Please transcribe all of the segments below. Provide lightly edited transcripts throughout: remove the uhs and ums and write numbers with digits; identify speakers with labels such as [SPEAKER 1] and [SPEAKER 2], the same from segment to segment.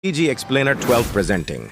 [SPEAKER 1] PG Explainer 12 presenting.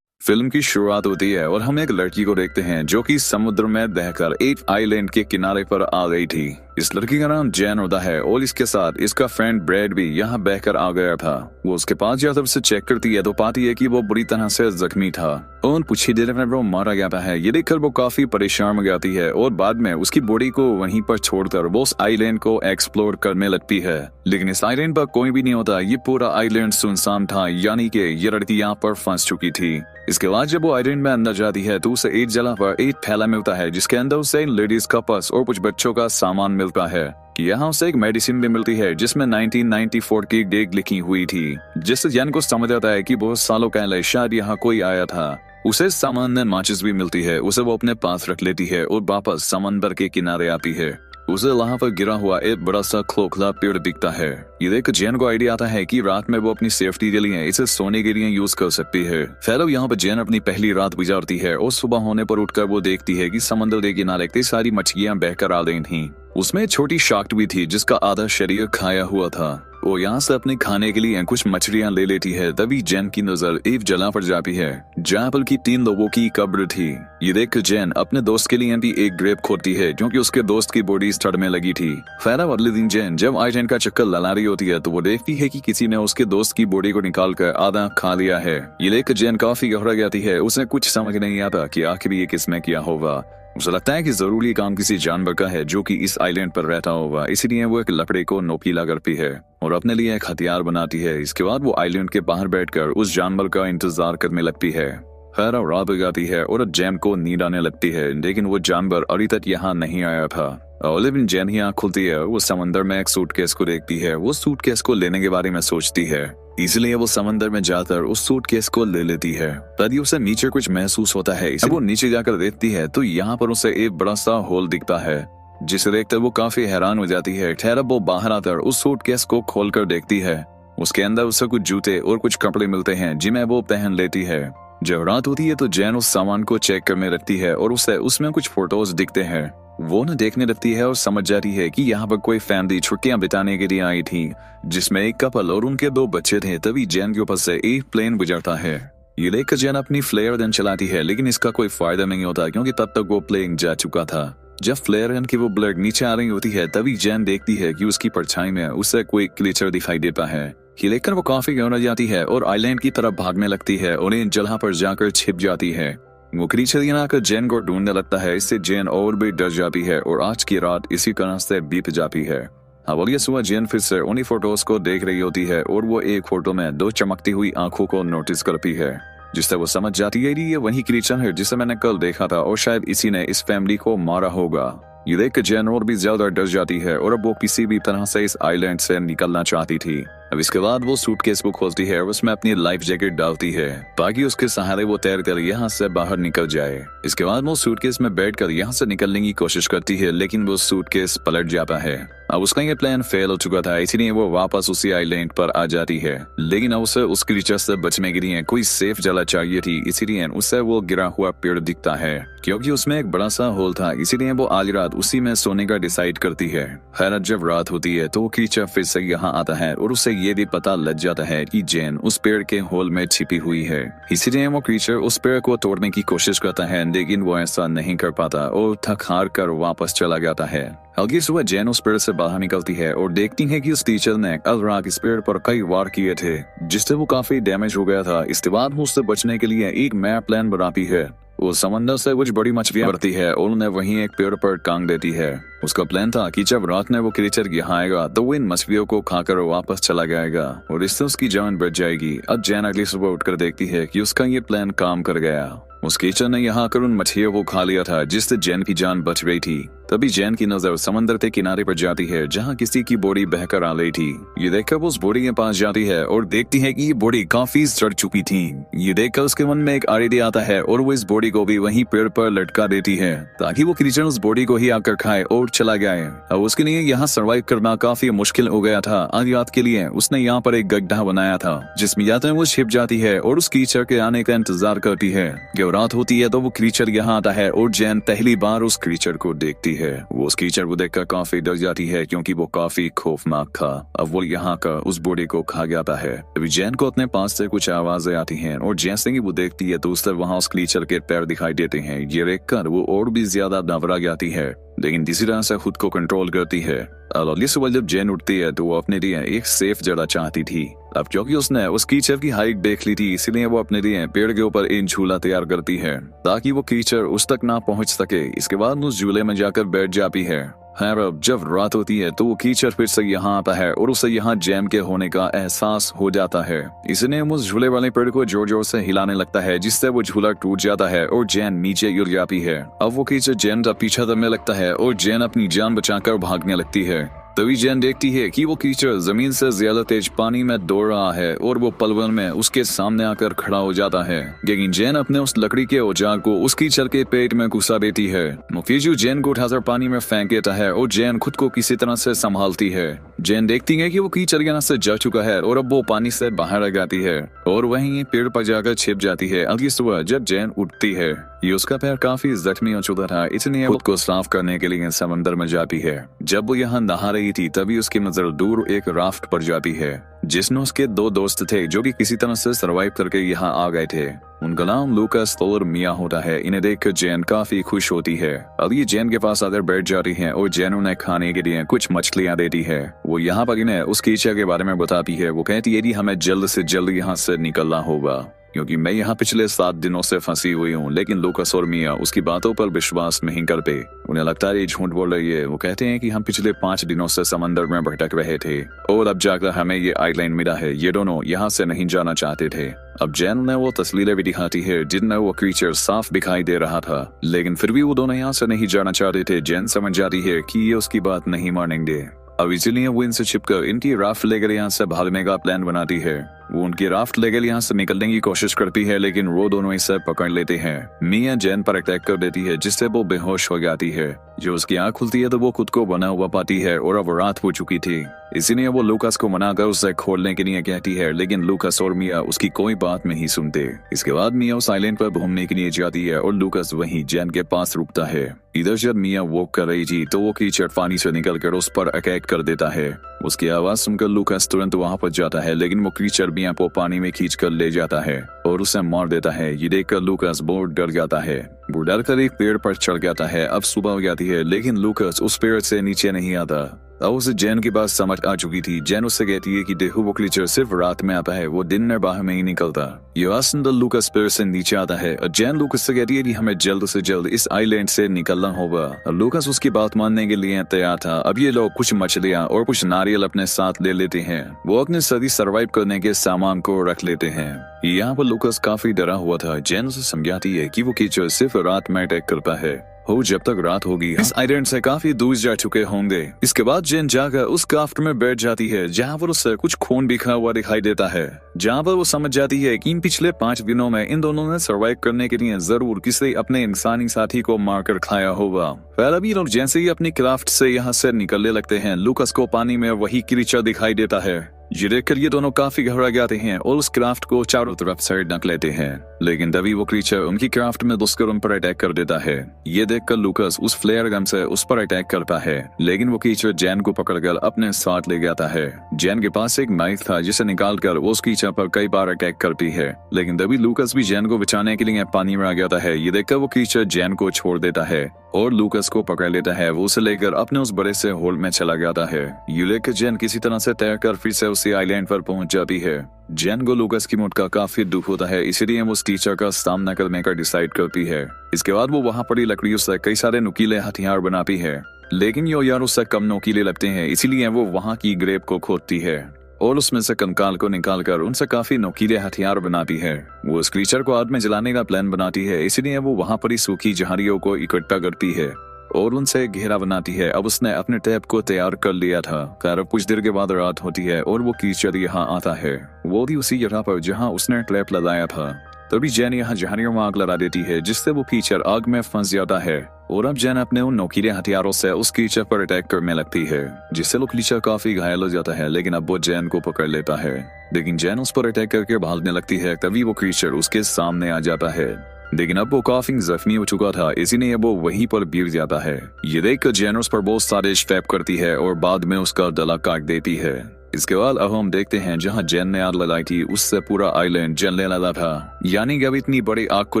[SPEAKER 2] Film की शुरुआत होती है और हम एक लड़की को देखते हैं जो कि समुद्र में बहकर एक आइलैंड के किनारे पर आ गई थी। इस लड़की का नाम जैन होता है और इसके साथ इसका फ्रेंड ब्रैड भी यहाँ बहकर आ गया था। वो उसके पास जाकर उसे चेक करती है तो पाती है कि वो बुरी तरह से जख्मी था और कुछ ही देर में वो मारा गया है। ये देखकर वो काफी परेशान हो जाती है और बाद में उसकी बॉडी को वहीं पर छोड़कर वो उस आइलैंड को एक्सप्लोर करने लगती है। लेकिन इस आइलैंड पर कोई भी नहीं होता। ये पूरा आइलैंड सुनसान था, यानी कि ये लड़की यहाँ पर फंस चुकी थी। इसके बाद जब वो आइलैंड में अंदर जाती है तो उसे एक जगह पर एक थैला मिलता है जिसके अंदर उसे लेडीज का पर्स और कुछ बच्चों का सामान मिलता है। यहाँ उसे एक मेडिसिन भी मिलती है जिसमें 1994 की डेट लिखी हुई थी, जिससे जैन को समझ आता है कि बहुत सालों पहले शायद यहाँ कोई आया था। उसे सामान्य माचिस भी मिलती है, उसे वो अपने पास रख लेती है और वापस समंदर के किनारे आती है। उसे वहाँ पर गिरा हुआ एक बड़ा सा खोखला पेड़ दिखता है। ये देख जैन को आइडिया आता है कि रात में वो अपनी सेफ्टी के लिए इसे सोने के लिए यूज कर सकती है। फिर यहाँ पर जैन अपनी पहली रात गुजारती है और सुबह होने पर उठकर वो देखती है कि समंदर के किनारे कई सारी मछलियां बहकर आ रही थी। उसमें छोटी शार्क भी थी जिसका आधा शरीर खाया हुआ था। वो यहाँ से अपने खाने के लिए कुछ मछलियां ले लेती है। तभी जैन की नजर एक जगह पर जाती है जहाँ पर की 3 लोगों की कब्र थी। ये देख जैन अपने दोस्त के लिए भी एक ग्रेप खोदती है क्योंकि उसके दोस्त की बॉडी सड़ने लगी थी। फिर अगले दिन जैन जब आइलैंड का चक्कर लगा रही होती है तो वो देखती है कि किसी ने उसके दोस्त की बॉडी को निकाल कर आधा खा लिया है। ये देख जैन काफी घबरा जाती है। उसे कुछ समझ नहीं आता कि आखिर ये किसने किया होगा। उसे लगता है कि जरूरी काम किसी जानवर का है जो कि इस आइलैंड पर रहता होगा, इसलिए वो एक लकड़ी को नोकीला करती है और अपने लिए एक हथियार बनाती है। इसके बाद वो आइलैंड के बाहर बैठकर उस जानवर का इंतजार करने लगती है। खैर रात हो जाती है और जैन को नींद आने लगती है, लेकिन वो जानवर अभी तक यहाँ नहीं आया था। और लेकिन जैन ही आँख खुलती है, वो समंदर में एक सूटकेस को देखती है। वो सूटकेस को लेने के बारे में सोचती है, इसलिए वो समंदर में जाकर उस सूटकेस को ले लेती है। तभी उसे नीचे कुछ महसूस होता है। जब वो नीचे जाकर देखती है तो यहाँ पर उसे एक बड़ा सा होल दिखता है, जिसे देखकर वो काफी हैरान हो जाती है। ठहर वो बाहर आकर उस सूटकेस को खोलकर देखती है। उसके अंदर उसे कुछ जूते और कुछ कपड़े मिलते हैं जिन्हें वो पहन लेती है। जब रात होती है तो जैन उस सामान को चेक करने लगती है और उसे उसमें कुछ फोटोज दिखते हैं। वो न देखने लगती है और समझ जाती है कि यहाँ पर कोई फैमिली छुट्टियां बिताने के लिए आई थी, जिसमें एक कपल और उनके 2 बच्चे थे। तभी जैन के ऊपर से एक प्लेन गुजरता है। ये देखकर जैन अपनी फ्लेयर गन चलाती है, लेकिन इसका कोई फायदा नहीं होता क्योंकि तब तक वो प्लेन जा चुका था। जब फ्लेयर गन की वो ब्लड नीचे आ रही होती है तभी जैन देखती है कि उसकी परछाई में उसे कोई क्रीचर दिखाई देता है। ये देखकर वो काफी घबरा जाती है और आइलैंड की तरफ भागने लगती है और इन जगह पर जाकर छिप जाती है। वो क्रीचर यहाँ आकर जैन को ढूंढने लगता है। इससे जैन और भी डर जाती है और आज की रात इसी तरह से बीत जाती है। अब अगले सुबह जैन फिर से उन्हीं फोटोज को देख रही होती है और वो एक फोटो में 2 चमकती हुई आंखों को नोटिस करती है, जिससे वो समझ जाती है कि ये वही क्रीचर है जिसे मैंने कल देखा था और शायद इसी ने इस फैमिली को मारा होगा। ये देख कर जैन और भी ज्यादा डर जाती है और अब वो किसी भी तरह से इस आइलैंड से निकलना चाहती थी। अब इसके बाद वो सूटकेस को खोलती है और उसमें अपनी लाइफ जैकेट डालती है ताकि उसके सहारे वो तैरकर यहाँ से बाहर निकल जाए। इसके बाद वो सूटकेस में बैठकर यहाँ से निकलने की कोशिश करती है, लेकिन वो सूटकेस पलट जाता है। अब उसका ये प्लान फेल हो चुका था, इसलिए वो वापस उसी आइलैंड पर आ जाती है। लेकिन अब उसे उस क्रीचर से बचने के लिए कोई सेफ जगह चाहिए थी, इसीलिए उसे वो गिरा हुआ पेड़ दिखता है। क्योंकि उसमें एक बड़ा सा होल था, इसीलिए वो आज रात उसी में सोने का डिसाइड करती है। खैर जब रात होती है तो क्रीचर फिर से यहाँ आता है और उसे ये भी पता लग जाता है कि जैन उस पेड़ के होल में छिपी हुई है। इसीलिए वो क्रीचर उस पेड़ को तोड़ने की कोशिश करता है, लेकिन वो ऐसा नहीं कर पाता और थक हार कर वापस चला जाता है। अगली सुबह जैन उस पेड़ से बाहर निकलती है और देखती है कि उस टीचर ने कल रात इस पेड़ पर कई वार किए थे, जिससे वो काफी डैमेज हो गया था। इसके बाद वो उससे बचने के लिए एक नया प्लान बनाती है। वो समंदर से कुछ बड़ी मछलियां भरती है और उन्हें वहीं एक पेड़ पर टांग देती है। उसका प्लान था कि जब रात में वो क्रीचर यहाँ आएगा तो वो इन मछलियों को खाकर वापस चला जाएगा और इससे उसकी जान बच जाएगी। अब जैन अगली सुबह उठकर देखती है कि उसका ये प्लान काम कर गया। उस क्रीचर ने यहाँ आकर उन मछलियों को खा लिया था, जिससे जैन की जान बच गई थी। तभी जैन की नजर समंदर के किनारे पर जाती है जहाँ किसी की बॉडी बहकर आ रही थी। ये देखकर वो उस बॉडी के पास जाती है और देखती है कि ये बॉडी काफी सड़ चुकी थी। ये देखकर उसके मन में एक आइडिया आता है और वो इस बॉडी को भी वहीं पेड़ पर लटका देती है ताकि वो क्रीचर उस बॉडी को ही आकर खाए और चला गया। अब उसके लिए यहाँ सर्वाइव करना काफी मुश्किल हो गया था। आज रात के लिए उसने यहाँ पर एक गड्ढा बनाया था जिसमें जाते वो छिप जाती है और उस क्रीचर के आने का इंतजार करती है। जब रात होती है तो वो क्रीचर यहाँ आता है और जैन पहली बार उस क्रीचर को देखती है। है। वो उस कीचड़ को देखकर काफी डर जाती है क्योंकि वो काफी खौफनाक था। अब वो यहाँ का उस बूढ़े को खा जाता है। तभी जैन को अपने पास से कुछ आवाजें आती हैं और जैसे ही वो देखती है तो उस तरफ वहाँ उस कीचड़ के पैर दिखाई देते हैं। ये देखकर वो और भी ज्यादा घबरा जाती है, लेकिन किसी तरह से खुद को कंट्रोल करती है। अगली सुबह जब जैन उठती है तो वो अपने लिए एक सेफ जगह चाहती थी। अब क्योंकि उसने उस कीचड़ की हाइट देख ली थी, इसलिए वो अपने लिए पेड़ के ऊपर एक झूला तैयार करती है ताकि वो कीचड़ उस तक ना पहुंच सके। इसके बाद उस झूले में जाकर बैठ जाती है। खैर अब जब रात होती है तो वो कीचड़ फिर से यहाँ आता है और उसे यहाँ जैन के होने का एहसास हो जाता है। इसने उस झूले वाले पेड़ को जोर जोर से हिलाने लगता है, जिससे वो झूला टूट जाता है और जैन नीचे गिर जाती है। अब वो कीचड़ जैन का पीछा करने लगता है और जैन अपनी जान बचाकर भागने लगती है। तभी जैन देखती है कि वो कीचड़ जमीन से ज्यादा तेज पानी में दौड़ रहा है और वो पलवल में उसके सामने आकर खड़ा हो जाता है। लेकिन जैन अपने उस लकड़ी के औजार को उस कीचड़ के पेट में घुसा देती है। मुफीजू जैन को उठाकर पानी में फेंक देता है और जैन खुद को किसी तरह से संभालती है। जैन देखती है कि वो कीचड़ यहाँ से जा चुका है और अब वो पानी से बाहर आ जाती है और वहीं पेड़ पर जाकर छिप जाती है। अगली सुबह जब जैन उठती है, ये उसका पैर काफी जख्मी हो चुका था, इसलिए खुद को साफ करने के लिए समंदर में जाती है। जब वो यहाँ नहा रही थी तभी उसकी नजर दूर एक राफ्ट पर जाती है जिसमें उसके दो दोस्त थे जो कि किसी तरह से सरवाइव करके यहाँ आ गए थे। उनका नाम लूकास और मिया होता है। इन्हें देखकर जैन काफी खुश होती है। अब ये जैन के पास आकर बैठ जाती है और जैन उन्हें खाने के लिए कुछ मछलियाँ देती है। वो यहाँ पर इन्हें उस कीचड़ के बारे में बताती है। वो कहती है कि हमें जल्द से जल्द यहाँ से निकलना होगा क्योंकि मैं यहाँ पिछले 7 दिनों से फंसी हुई हूँ। लेकिन लूकास और मिया उसकी बातों पर विश्वास नहीं करते। उन्हें लगता है ये झूठ बोल रही है। वो कहते हैं कि हम पिछले 5 दिनों से समंदर में भटक रहे थे और अब जाकर हमें ये आइलैंड मिला है। ये दोनों यहाँ से नहीं जाना चाहते थे। अब जैन ने वो तस्वीरें भी दिखाती है जिनमें वो क्रीचर साफ दिखाई दे रहा था, लेकिन फिर भी वो दोनों यहाँ से नहीं जाना चाहते थे। जैन समझ जाती है कि ये उसकी बात नहीं मानेंगे। अब इसीलिए वो इनसे छिपकर इनकी राफ्ट लेकर यहाँ से भागने का प्लान बनाती है। वो उनकी राफ्ट लेकर यहाँ से निकलने की कोशिश करती है, लेकिन वो दोनों इसे पकड़ लेते हैं। मिया जैन पर अटैक कर देती है जिससे वो बेहोश हो जाती है। जो उसकी आंख खुलती है तो वो खुद को बना हुआ पाती है और अब रात हो चुकी थी। इसीलिए वो लूकास को मनाकर उसे खोलने के लिए कहती है, लेकिन लूकास और मिया उसकी कोई बात नहीं सुनते। इसके बाद मिया उस आइलैंड पर घूमने के लिए जाती है और लूकास वहीं जैन के पास रुकता है। इधर जब मिया वॉक कर रही थी तो वो कीचड़ पानी से निकलकर उस पर अटैक कर देता है। उसकी आवाज सुनकर लूकास तुरंत वहां पर जाता है, लेकिन वो कीचड़ मिया को पानी में खींच कर ले जाता है और उसे मार देता है। ये देखकर लूकास बहुत डर जाता है। वो डर कर एक पेड़ पर चढ़ जाता है। अब सुबह हो जाती है, लेकिन लूकास उस पेड़ से नीचे नहीं आता। अब उसे जैन की बात समझ आ चुकी थी। जैन उससे कहती है कि देखो वो क्रीचर सिर्फ रात में आता है, वो दिन में बाहर में ही निकलता। ये बात सुनकर लूकास पेड़ से नीचे आता है और जैन लूकास से कहती है कि हमें जल्द से जल्द इस आइलैंड से निकलना होगा। और लूकास उसकी बात मानने के लिए तैयार था। अब ये लोग कुछ मछलियाँ और कुछ नारियल अपने साथ ले लेते हैं। वो अपने सदी सर्वाइव करने के सामान को रख लेते हैं। यहाँ पर लूकास काफी डरा हुआ था। जैन उसे समझाती है कि वो कीचड़ सिर्फ रात में अटैक करता है हो जब तक रात होगी इस आइलैंड से काफी दूर जा चुके होंगे। इसके बाद जैन जाकर उस क्राफ्ट में बैठ जाती है जहाँ पर उसे कुछ खून बिखरा हुआ दिखाई देता है, जहाँ पर वो समझ जाती है कि इन पिछले 5 दिनों में इन दोनों ने सर्वाइव करने के लिए जरूर किसी अपने इंसानी साथी को मारकर खाया होगा। फिर अभी लोग जैसे ही अपनी क्राफ्ट से यहाँ से निकलने लगते हैं, लूकास को पानी में वही क्रीचर दिखाई देता है। ये देखकर ये दोनों काफी घबरा जाते हैं और उस क्राफ्ट को चारों तरफ से ढक लेते हैं, लेकिन तभी वो क्रीचर उनकी क्राफ्ट में घुसकर उन पर अटैक कर देता है। ये देखकर लूकास उस फ्लेयर गन से उस पर अटैक करता है, लेकिन वो क्रीचर जैन को पकड़कर अपने साथ ले जाता है। जैन के पास एक नाइफ था जिसे निकालकर वो उस क्रीचर पर कई बार अटैक करती है, लेकिन तभी लूकास भी जैन को बचाने के लिए पानी में आ जाता है। ये देखकर वो क्रीचर जैन को छोड़ देता है और लूकास को पकड़ लेता है। वो उसे लेकर अपने उस बड़े से होल में चला जाता है। ये लेकर जैन किसी तरह से तैरकर फिर से उसी आइलैंड पर पहुंच जाती है। जैन को लूकास की मौत का काफी दुख होता है, इसीलिए वो उस टीचर का सामना करने का डिसाइड करती है। इसके बाद वो वहाँ पड़ी लकड़ियों से कई सारे नुकीले हथियार बनाती है, लेकिन ये यार उससे कम नुकीले लगते हैं, इसीलिए वो वहाँ की ग्रेप को खोदती है और उसमें से कंकाल को निकालकर उनसे काफी नुकीले हथियार बनाती है। वो उस क्रीचर को आग में जलाने का प्लान बनाती है, इसलिए वो वहाँ पड़ी सूखी झाड़ियों को इकट्ठा करती है और उनसे घेरा बनाती है। अब उसने अपने टैप को तैयार कर लिया था। खैर कुछ देर के बाद रात होती है और वो कीचड़ यहाँ आता है, वो भी उसी जगह पर जहाँ उसने ट्रैप लगाया था। तभी जैन यहाँ झाड़ियों में आग लगा देती है, जिससे वो कीचड़ आग में फंस जाता है और अब जैन अपने उन नोकीले हथियारों से उस कीचड़ पर अटैक करने लगती है, जिससे वो कीचड़ काफी घायल हो जाता है, लेकिन अब वो जैन को पकड़ लेता है। लेकिन जैन उस पर अटैक करके भागने लगती है, तभी वो कीचड़ उसके सामने आ जाता है। लेकिन अब वो काफी जख्मी हो चुका था, इसीलिए वो वहीं पर गिर जाता है। ये देखकर जेन उस पर बहुत सारे स्ट्रैप करती है और बाद में उसका गला काट देती है। इसके बाद अब हम देखते हैं जहां जेन ने आग लगाई थी उससे पूरा आइलैंड जलने लगा था। यानी कि अब इतनी बड़ी आग को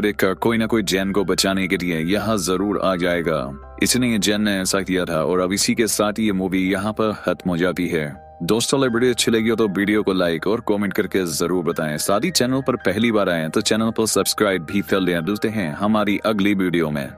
[SPEAKER 2] देखकर कोई ना कोई जेन को बचाने के लिए यहाँ जरूर आ जाएगा, इसलिए जेन ने ऐसा किया था। और अब इसी के साथ ये मूवी यहाँ पर खत्म हो जाती है। दोस्तों अगर वीडियो अच्छी लगी हो तो वीडियो को लाइक और कमेंट करके जरूर बताएं। साथ ही चैनल पर पहली बार आए तो चैनल पर सब्सक्राइब भी कर लें। मिलते हैं हमारी अगली वीडियो में।